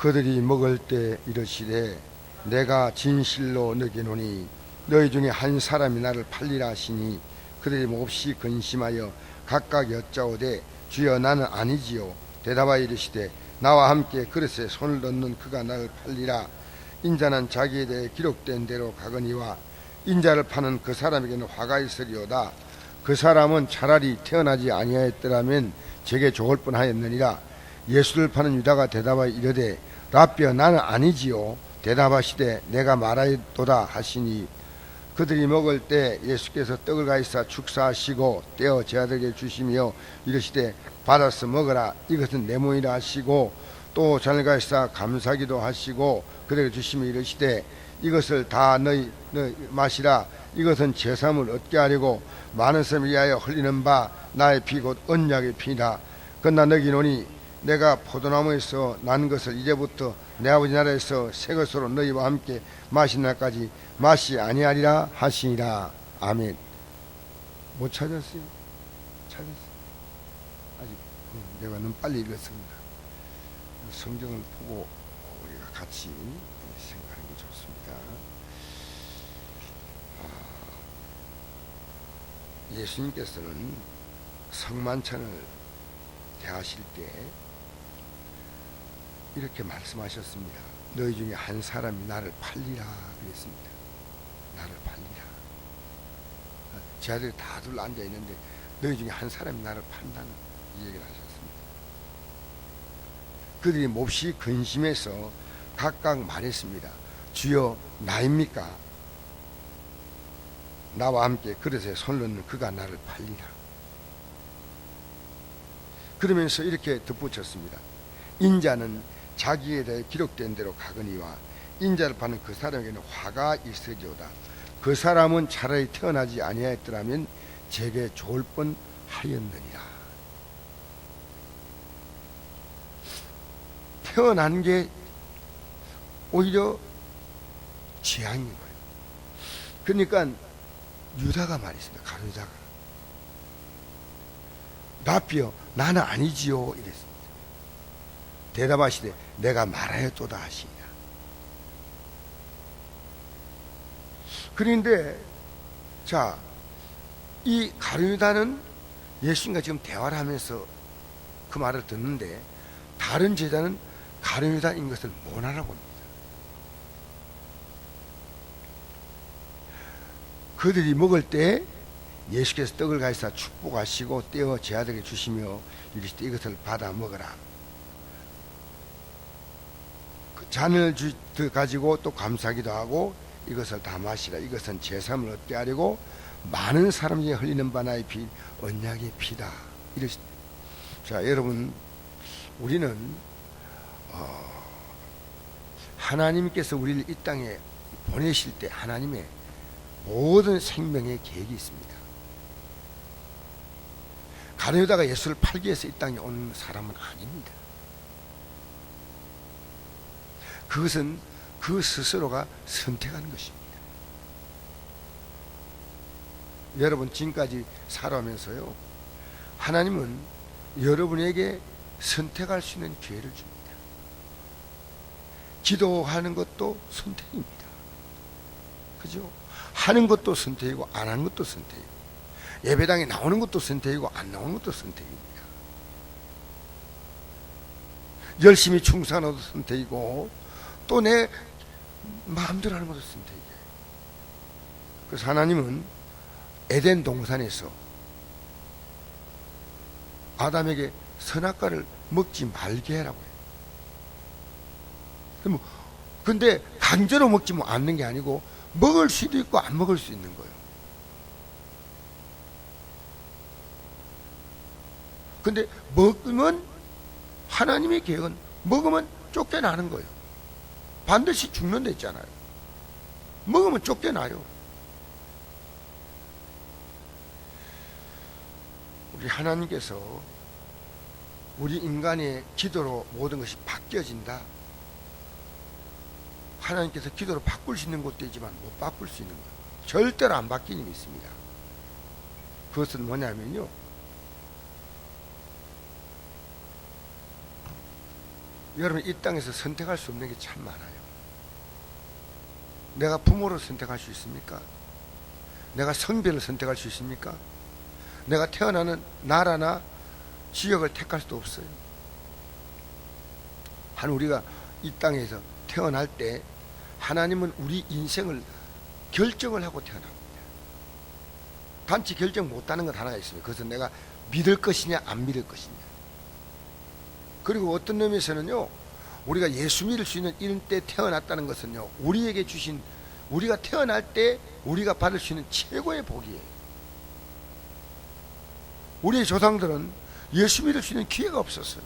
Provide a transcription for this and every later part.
그들이 먹을 때 이르시되 내가 진실로 너희노니 너희 중에 한 사람이 나를 팔리라 하시니 그들이 몹시 근심하여 각각 여짜오되 주여 나는 아니지요. 대답하여 이르시되 나와 함께 그릇에 손을 넣는 그가 나를 팔리라. 인자는 자기에 대해 기록된 대로 가거니와 인자를 파는 그 사람에게는 화가 있으리오다. 그 사람은 차라리 태어나지 아니하였더라면 제게 좋을 뻔하였느니라. 예수를 파는 유다가 대답하여 이르되 라삐여 나는 아니지요. 대답하시되 내가 말하였도다 하시니 그들이 먹을 때 예수께서 떡을 가지사 축사하시고 떼어 제자들에게 주시며 이르시되 받아서 먹으라 이것은 내 몸이라 하시고 또 잔을 가지사 감사기도 하시고 그들에게 주시며 이르시되 이것을 다 너희 마시라 이것은 제3을 얻게 하려고 많은 사람을 위하여 흘리는 바 나의 피 곧 언약의 피다. 그러나 너희노니 내가 포도나무에서 난 것을 이제부터 내 아버지 나라에서 새 것으로 너희와 함께 마신 날까지 맛이 아니하리라 하시니라. 아멘. 못 찾았어요? 찾았어요? 아직 내가 너무 빨리 읽었습니다. 성경을 보고 우리가 같이 생각하는 게 좋습니다. 예수님께서는 성만찬을 대하실 때 이렇게 말씀하셨습니다. 너희 중에 한 사람이 나를 팔리라 그랬습니다. 나를 팔리라. 제자들이 다 둘러 앉아 있는데 너희 중에 한 사람이 나를 판다는 이 얘기를 하셨습니다. 그들이 몹시 근심해서 각각 말했습니다. 주여 나입니까? 나와 함께 그릇에 손 넣는 그가 나를 팔리라. 그러면서 이렇게 덧붙였습니다. 인자는 자기에 대해 기록된 대로 가거니와 인자를 파는 그 사람에게는 화가 있으리오다. 그 사람은 차라리 태어나지 아니하였더라면 제게 좋을 뻔하였느니라. 태어난 게 오히려 재앙인 거예요. 그러니까 유다가 말했습니다. 가룟유다가 라삐여 나는 아니지요 이랬습니다. 대답하시되 내가 말하였도다 하시니라. 그런데 자, 이 가룟유다는 예수님과 지금 대화를 하면서 그 말을 듣는데 다른 제자는 가룟유다인 것을 못 알아봅니다. 그들이 먹을 때 예수께서 떡을 가지사 축복하시고 떼어 제자들에게 주시며 이르시되 이것을 받아 먹으라. 그 잔을 가지고 또 감사기도 하고 이것을 다 마시라. 이것은 제3을 얻게 하려고 많은 사람에게 흘리는 바 나의 피 언약의 피다. 이러시되 자 여러분 우리는 하나님께서 우리를 이 땅에 보내실 때 하나님의 모든 생명의 계획이 있습니다. 가룟유다가 예수를 팔기 위해서 이 땅에 온 사람은 아닙니다. 그것은 그 스스로가 선택하는 것입니다. 여러분 지금까지 살아오면서요 하나님은 여러분에게 선택할 수 있는 기회를 줍니다. 기도하는 것도 선택입니다. 그죠? 하는 것도 선택이고 안 하는 것도 선택이고 예배당에 나오는 것도 선택이고 안 나오는 것도 선택입니다. 열심히 충성하는 것도 선택이고 또 내 마음대로 하는 것도 선택이에요. 그래서 하나님은 에덴 동산에서 아담에게 선악과를 먹지 말게 하라고 해요. 근데 강제로 먹지 않는 게 아니고 먹을 수도 있고 안 먹을 수 있는 거예요. 근데 먹으면 하나님의 계획은 먹으면 쫓겨나는 거예요. 반드시 죽는 데 있잖아요. 먹으면 쫓겨나요. 우리 하나님께서 우리 인간의 기도로 모든 것이 바뀌어진다. 하나님께서 기도로 바꿀 수 있는 것도 있지만 못 바꿀 수 있는 것 절대로 안 바뀌는 게 있습니다. 그것은 뭐냐면요 여러분, 이 땅에서 선택할 수 없는 게 참 많아요. 내가 부모를 선택할 수 있습니까? 내가 성별을 선택할 수 있습니까? 내가 태어나는 나라나 지역을 택할 수도 없어요. 한 우리가 이 땅에서 태어날 때 하나님은 우리 인생을 결정을 하고 태어납니다. 단지 결정 못하는 것 하나가 있습니다. 그것은 내가 믿을 것이냐 안 믿을 것이냐. 그리고 어떤 의미에서는요, 우리가 예수 믿을 수 있는 이런 때 태어났다는 것은요, 우리에게 주신, 우리가 태어날 때 우리가 받을 수 있는 최고의 복이에요. 우리의 조상들은 예수 믿을 수 있는 기회가 없었어요.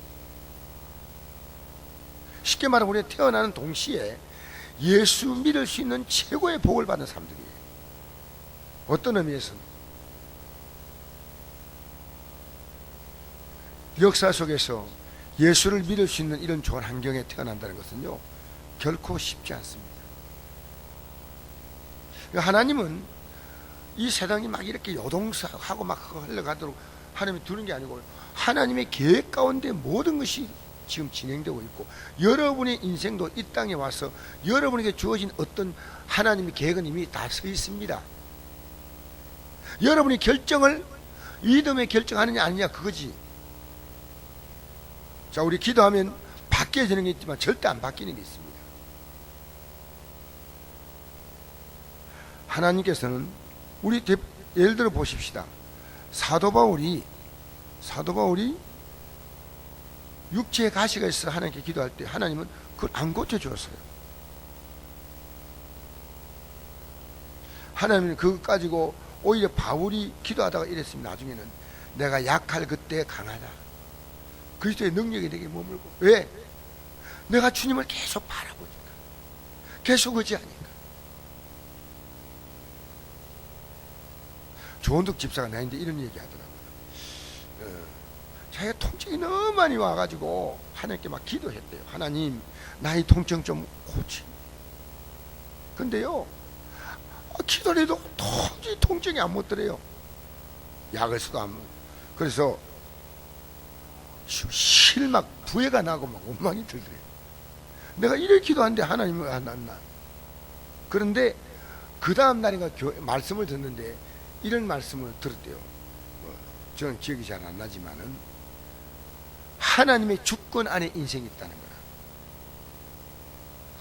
쉽게 말하면 우리가 태어나는 동시에 예수 믿을 수 있는 최고의 복을 받는 사람들이에요. 어떤 의미에서는 역사 속에서 예수를 믿을 수 있는 이런 좋은 환경에 태어난다는 것은요, 결코 쉽지 않습니다. 하나님은 이 세상이 막 이렇게 요동하고 막 흘러가도록 하나님이 두는 게 아니고, 하나님의 계획 가운데 모든 것이 지금 진행되고 있고, 여러분의 인생도 이 땅에 와서 여러분에게 주어진 어떤 하나님의 계획은 이미 다 서 있습니다. 여러분이 결정을 믿음에 결정하느냐 아니냐, 그거지. 자, 우리 기도하면 바뀌어지는 게 있지만 절대 안 바뀌는 게 있습니다. 하나님께서는 우리 예를 들어 보십시다. 사도 바울이 육체의 가시가 있어 하나님께 기도할 때 하나님은 그걸 안 고쳐주었어요. 하나님은 그것 가지고 오히려 바울이 기도하다가 이랬습니다. 나중에는 내가 약할 그때 강하다. 그리스도의 능력이 내게 머물고. 왜? 내가 주님을 계속 바라보니까, 계속 의지하니까. 조은덕 집사가 나한테 이런 얘기 하더라고요. 자기가 통증이 너무 많이 와가지고 하나님께 막 기도했대요. 하나님, 나의 통증 좀 고치. 근데요, 기도를 해도 도저히 통증이 안 묻더래요. 약을 써도 안 묻. 그래서 실막 부해가 나고 막 원망이 들더래요. 내가 이렇게 기도하는데 하나님은 안 났나. 그런데 그 다음 날인가 말씀을 듣는데 이런 말씀을 들었대요. 저는 기억이 잘 안 나지만은, 하나님의 주권 안에 인생이 있다는 거야.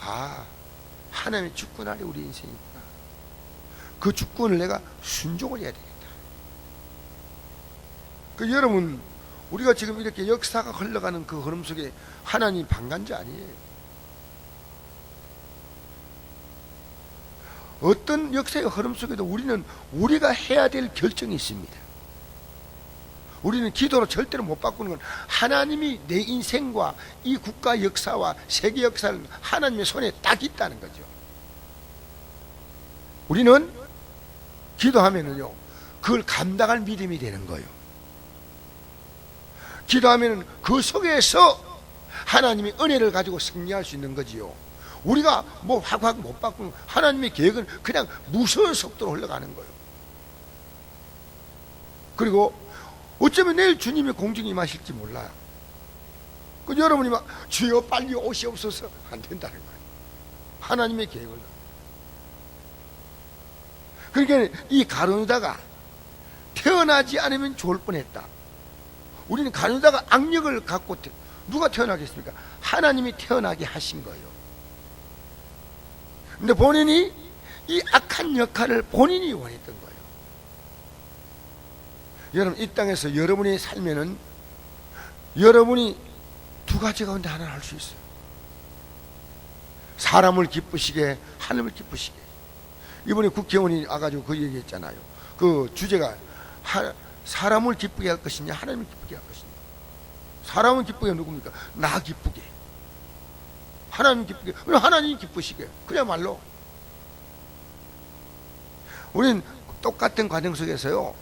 아, 하나님의 주권 안에 우리 인생이 있구나. 그 주권을 내가 순종을 해야 되겠다. 그 여러분, 우리가 지금 이렇게 역사가 흘러가는 그 흐름 속에 하나님 방관자 아니에요. 어떤 역사의 흐름 속에도 우리는 우리가 해야 될 결정이 있습니다. 우리는 기도로 절대로 못 바꾸는 건, 하나님이 내 인생과 이 국가 역사와 세계 역사를 하나님의 손에 딱 있다는 거죠. 우리는 기도하면은요, 그걸 감당할 믿음이 되는 거예요. 기도하면은 그 속에서 하나님의 은혜를 가지고 승리할 수 있는 거지요. 우리가 뭐 확확 못 바꾸는, 하나님의 계획은 그냥 무서운 속도로 흘러가는 거예요. 그리고 어쩌면 내일 주님의 공중에 임하실지 몰라요. 그 여러분이 막 주여 빨리 오시옵소서, 안 된다는 거예요. 하나님의 계획을. 그러니까 이 가룟유다가 태어나지 않으면 좋을 뻔했다. 우리는 가룟유다가 악력을 갖고 누가 태어나겠습니까? 하나님이 태어나게 하신 거예요. 근데 본인이 이 악한 역할을 본인이 원했던 거예요. 여러분, 이 땅에서 여러분이 살면은 여러분이 두 가지 가운데 하나를 할 수 있어요. 사람을 기쁘시게, 하나님을 기쁘시게. 이번에 국회의원이 와가지고 그 얘기했잖아요. 그 주제가 사람을 기쁘게 할 것이냐, 하나님을 기쁘게 할 것이냐. 사람은 기쁘게 누굽니까? 나 기쁘게. 하나님 기쁘게. 하나님 기쁘시게. 그야말로 우리는 똑같은 과정 속에서요,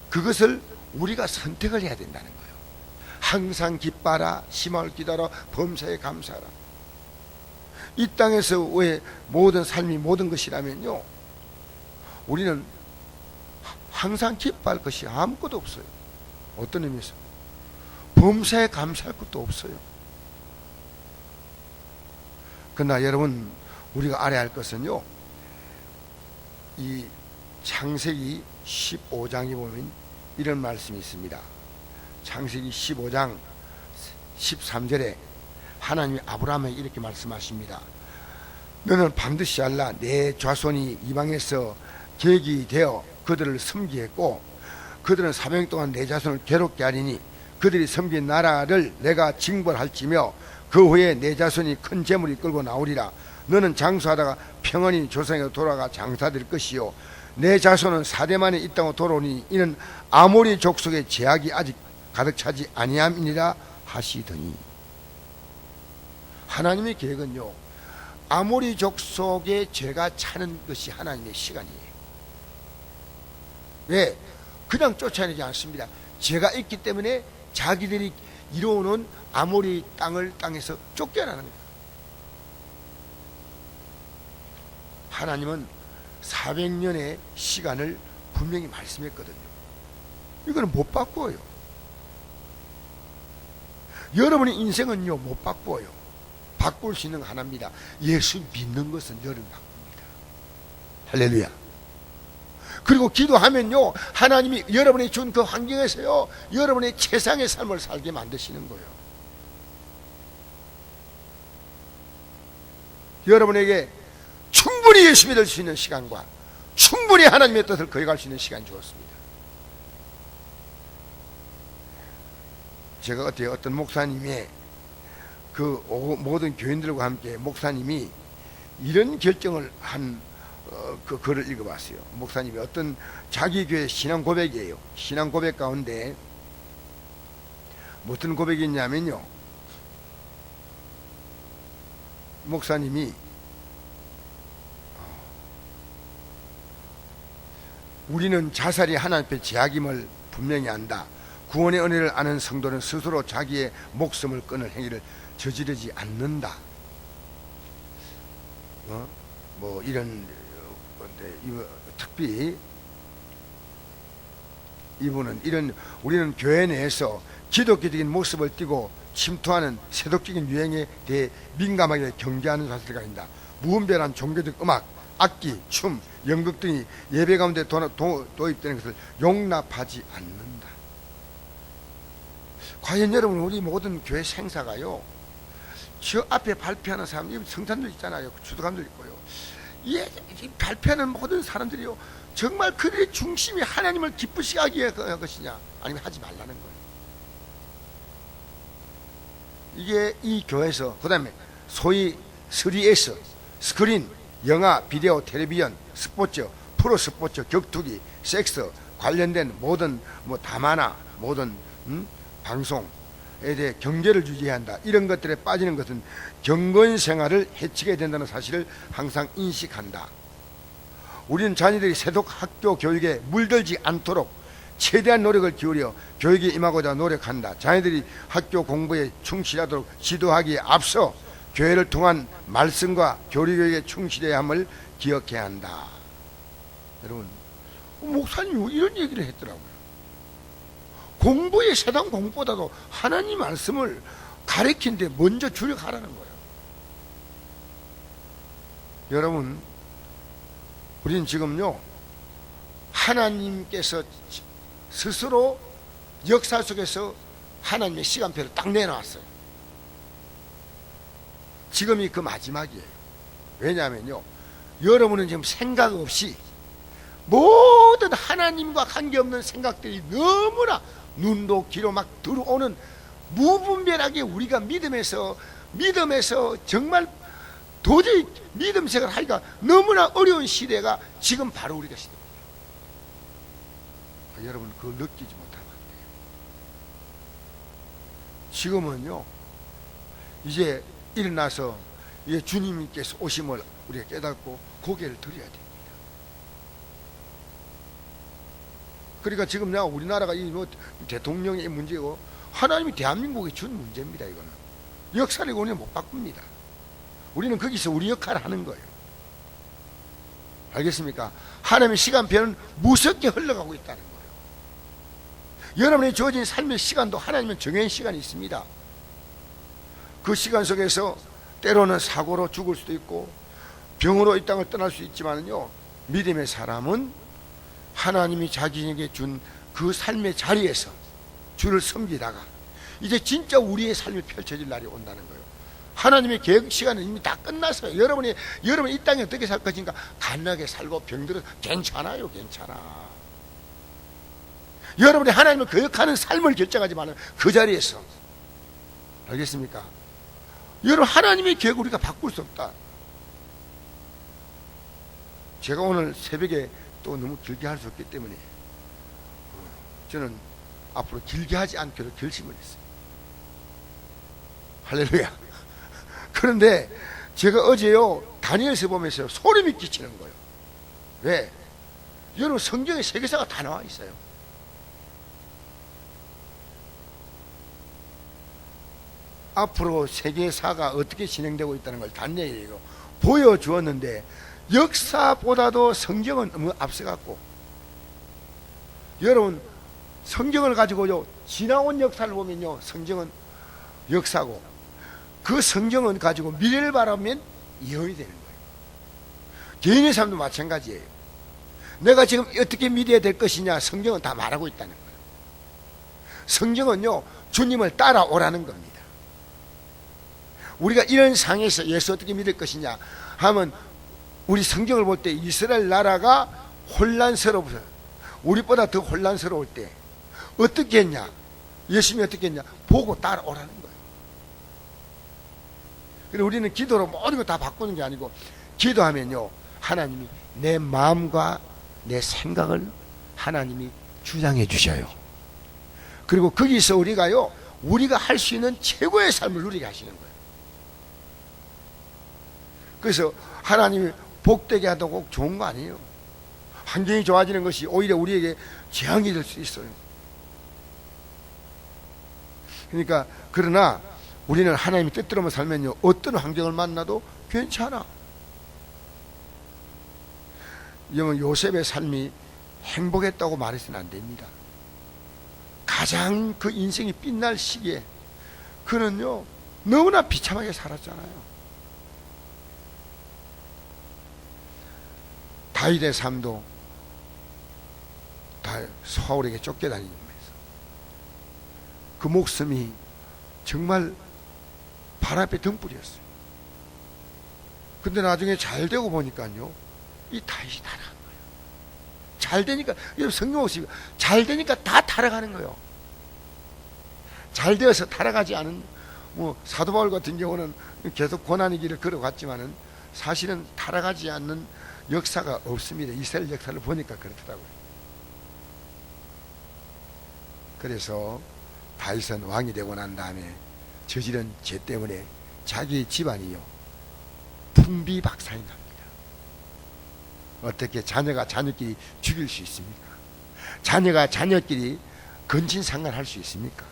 그것을 우리가 선택을 해야 된다는 거예요. 항상 기뻐라, 희망을 기다려, 범사에 감사하라. 이 땅에서 왜 모든 삶이 모든 것이라면요, 우리는 항상 기뻐할 것이 아무것도 없어요. 어떤 의미에서? 범사에 감사할 것도 없어요. 그러나 여러분, 우리가 알아야 할 것은요, 이 창세기 15장에 보면 이런 말씀이 있습니다. 창세기 15장 13절에 하나님이 아브라함에게 이렇게 말씀하십니다. 너는 반드시 알라. 내 자손이 이방에서 객이 되어 그들을 섬기했고 그들은 400년 동안 내 자손을 괴롭게 하리니 그들이 섬긴 나라를 내가 징벌할지며 그 후에 내 자손이 큰 재물이 끌고 나오리라. 너는 장수하다가 평안히 조상에게 돌아가 장사될 것이요 내 자손은 4대 만에 이 땅으로 돌아오니 이는 아모리 족속의 제약이 아직 가득 차지 아니함이니라 하시더니, 하나님의 계획은요, 아모리 족속의 죄가 차는 것이 하나님의 시간이에요. 왜? 그냥 쫓아내지 않습니다. 죄가 있기 때문에 자기들이 이루어놓은 아모리 땅에서 쫓겨나는 거예요. 하나님은 400년의 시간을 분명히 말씀했거든요. 이거는 못 바꿔요. 여러분의 인생은요, 못 바꿔요. 바꿀 수 있는 거 하나입니다. 예수 믿는 것은 여러분 바꿉니다. 할렐루야. 그리고 기도하면요, 하나님이 여러분이 준 그 환경에서요, 여러분의 최상의 삶을 살게 만드시는 거예요. 여러분에게 충분히 예수 믿을 수 있는 시간과 충분히 하나님의 뜻을 거역할 수 있는 시간이 주었습니다. 제가 어떤 목사님의 그 모든 교인들과 함께 목사님이 이런 결정을 한 그 글을 읽어봤어요. 목사님이 어떤 자기 교회 신앙 고백이에요. 신앙 고백 가운데 어떤 고백이 있냐면요, 목사님이 우리는 자살이 하나님 앞에 제약임을 분명히 안다. 구원의 은혜를 아는 성도는 스스로 자기의 목숨을 끊을 행위를 저지르지 않는다. 뭐 이런 건데, 특히 이분은 이런, 우리는 교회 내에서 기독교적인 모습을 띠고 침투하는 세속적인 유행에 대해 민감하게 경계하는 사실을 가진다. 무분별한 종교적 음악, 악기, 춤, 연극 등이 예배 가운데 도입되는 것을 용납하지 않는다. 과연 여러분, 우리 모든 교회 생사가요, 저 앞에 발표하는 사람, 성탄들 있잖아요, 주도감들 있고요, 이 발표하는 모든 사람들이요, 정말 그들의 중심이 하나님을 기쁘시게 하기 위한 것이냐, 아니면 하지 말라는 거예요. 이게 이 교회에서, 그 다음에 소위 3S, 스크린, 영화, 비디오, 텔레비전, 스포츠, 프로 스포츠, 격투기, 섹스 관련된 모든 다마나 모든 방송에 대해 경계를 유지해야 한다. 이런 것들에 빠지는 것은 경건 생활을 해치게 된다는 사실을 항상 인식한다. 우리는 자녀들이 세속 학교 교육에 물들지 않도록 최대한 노력을 기울여 교육에 임하고자 노력한다. 자녀들이 학교 공부에 충실하도록 지도하기에 앞서 교회를 통한 말씀과 교리교육에 충실해야 함을 기억해야 한다. 여러분, 목사님이 이런 얘기를 했더라고요. 공부에 세상 공부보다도 하나님 말씀을 가르치는데 먼저 주력하라는 거예요. 여러분, 우리는 지금요, 하나님께서 스스로 역사 속에서 하나님의 시간표를 딱 내놨어요. 지금이 그 마지막이에요. 왜냐하면요, 여러분은 지금 생각 없이 모든 하나님과 관계없는 생각들이 너무나 눈도 귀로 막 들어오는, 무분별하게 우리가 믿음에서 정말 도저히 믿음 생활을 하기가 너무나 어려운 시대가 지금 바로 우리가 시대입니다. 여러분, 그걸 느끼지 못하면 안 돼요. 지금은요, 이제 일어나서 이제 주님께서 오심을 우리가 깨닫고 고개를 드려야 됩니다. 그러니까 지금 내가 우리나라가 이 대통령의 문제고 하나님이 대한민국에 준 문제입니다. 이거는 역사를 우리는 못 바꿉니다. 우리는 거기서 우리 역할을 하는 거예요. 알겠습니까? 하나님의 시간표는 무섭게 흘러가고 있다는 거예요. 여러분의 주어진 삶의 시간도 하나님은 정해진 시간이 있습니다. 그 시간 속에서 때로는 사고로 죽을 수도 있고 병으로 이 땅을 떠날 수 있지만요, 믿음의 사람은 하나님이 자기에게 준 그 삶의 자리에서 주를 섬기다가 이제 진짜 우리의 삶이 펼쳐질 날이 온다는 거예요. 하나님의 계획 시간은 이미 다 끝났어요. 여러분 이 땅에 어떻게 살 것인가? 갓나게 살고 병들어 괜찮아요. 괜찮아. 여러분이 하나님을 거역하는 삶을 결정하지만 그 자리에서, 알겠습니까? 여러분, 하나님의 계획을 우리가 바꿀 수 없다. 제가 오늘 새벽에 또 너무 길게 할 수 없기 때문에 저는 앞으로 길게 하지 않기로 결심을 했어요. 할렐루야. 그런데 제가 어제요, 다니엘서 보면서 소름이 끼치는 거예요. 왜? 여러분, 성경에 세계사가 다 나와 있어요. 앞으로 세계사가 어떻게 진행되고 있다는 걸 다니엘이 보여주었는데, 역사보다도 성경은 너무 앞서갔고, 여러분, 성경을 가지고요, 지나온 역사를 보면요, 성경은 역사고, 그 성경은 가지고 미래를 바라보면 예언이 되는 거예요. 개인의 삶도 마찬가지예요. 내가 지금 어떻게 미래에 될 것이냐, 성경은 다 말하고 있다는 거예요. 성경은요, 주님을 따라오라는 겁니다. 우리가 이런 상에서 예수 어떻게 믿을 것이냐 하면, 우리 성경을 볼 때 이스라엘 나라가 혼란스러워서, 우리보다 더 혼란스러울 때 어떻게 했냐, 예수님이 어떻게 했냐 보고 따라오라는 거예요. 그리고 우리는 기도로 모든 거 다 바꾸는 게 아니고, 기도하면요, 하나님이 내 마음과 내 생각을 하나님이 주장해 주셔요. 그리고 거기서 우리가 할 수 있는 최고의 삶을 누리게 하시는 거예요. 그래서 하나님이 복되게 하다고 꼭 좋은 거 아니에요. 환경이 좋아지는 것이 오히려 우리에게 재앙이 될 수 있어요. 그러니까, 그러나 우리는 하나님이 뜻대로만 살면요, 어떤 환경을 만나도 괜찮아. 여러분, 요셉의 삶이 행복했다고 말해서는 안 됩니다. 가장 그 인생이 빛날 시기에 그는요, 너무나 비참하게 살았잖아요. 다윗의 삶도 다 사울에게 쫓겨다니면서 그 목숨이 정말 발 앞에 등불이었어요. 근데 나중에 잘 되고 보니까요, 이 다윗이 타락한 거예요. 잘 되니까, 여러분 성경 보시면 잘 되니까 다 타락하는 거예요. 잘 되어서 타락하지 않은, 사도 바울 같은 경우는 계속 고난의 길을 걸어갔지만은 사실은 타락하지 않는 역사가 없습니다. 이스라엘 역사를 보니까 그렇더라고요. 그래서 다윗은 왕이 되고 난 다음에 저지른 죄 때문에 자기 집안이요, 풍비박산이 납니다. 어떻게 자녀가 자녀끼리 죽일 수 있습니까? 자녀가 자녀끼리 근친상간할 수 있습니까?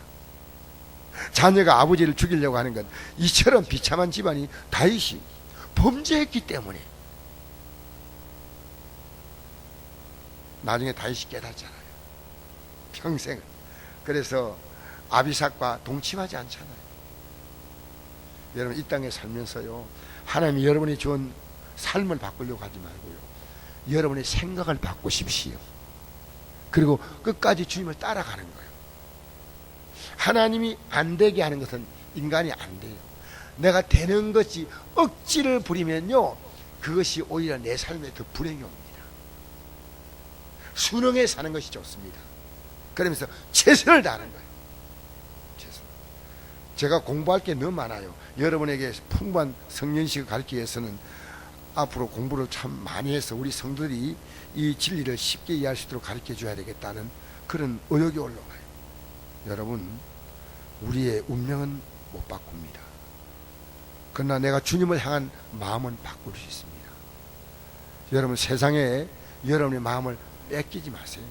자녀가 아버지를 죽이려고 하는 건 이처럼 비참한 집안이 다윗이 범죄했기 때문에. 나중에 다윗이 깨닫잖아요, 평생을. 그래서 아비삭과 동침하지 않잖아요. 여러분, 이 땅에 살면서요, 하나님이 여러분이 준 삶을 바꾸려고 하지 말고요, 여러분의 생각을 바꾸십시오. 그리고 끝까지 주님을 따라가는 거예요. 하나님이 안 되게 하는 것은 인간이 안 돼요. 내가 되는 것이 억지를 부리면요, 그것이 오히려 내 삶에 더 불행이 옵니다. 순응해 사는 것이 좋습니다. 그러면서 최선을 다하는 거예요. 최선. 제가 공부할 게 너무 많아요. 여러분에게 풍부한 성년식을 가르치기 위해서는 앞으로 공부를 참 많이 해서 우리 성도들이 이 진리를 쉽게 이해할 수 있도록 가르쳐 줘야 되겠다는 그런 의욕이 올라와요. 여러분, 우리의 운명은 못 바꿉니다. 그러나 내가 주님을 향한 마음은 바꿀 수 있습니다. 여러분, 세상에 여러분의 마음을 뺏기지 마세요.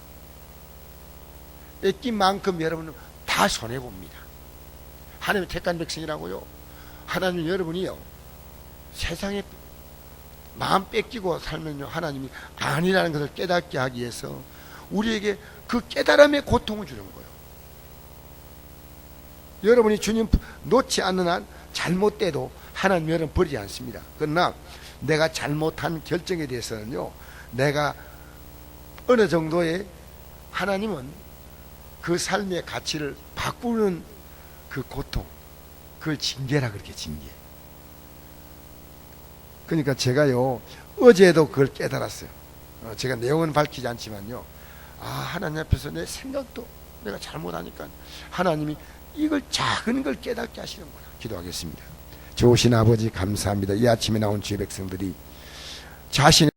뺏긴 만큼 여러분은 다 손해봅니다. 하나님의 택한 백성이라고요, 하나님 여러분이요, 세상에 마음 뺏기고 살면요, 하나님이 아니라는 것을 깨닫게 하기 위해서 우리에게 그 깨달음의 고통을 주는 거예요. 여러분이 주님 놓지 않는 한 잘못돼도 하나님은 버리지 않습니다. 그러나 내가 잘못한 결정에 대해서는요, 내가 어느 정도의 하나님은 그 삶의 가치를 바꾸는 그 고통, 그걸 징계라 그렇게 징계. 그러니까 제가요, 어제도 그걸 깨달았어요. 제가 내용은 밝히지 않지만요, 하나님 앞에서 내 생각도 내가 잘못하니까 하나님이 이걸 작은 걸 깨닫게 하시는구나. 기도하겠습니다. 좋으신 아버지 감사합니다. 이 아침에 나온 주의 백성들이 자신의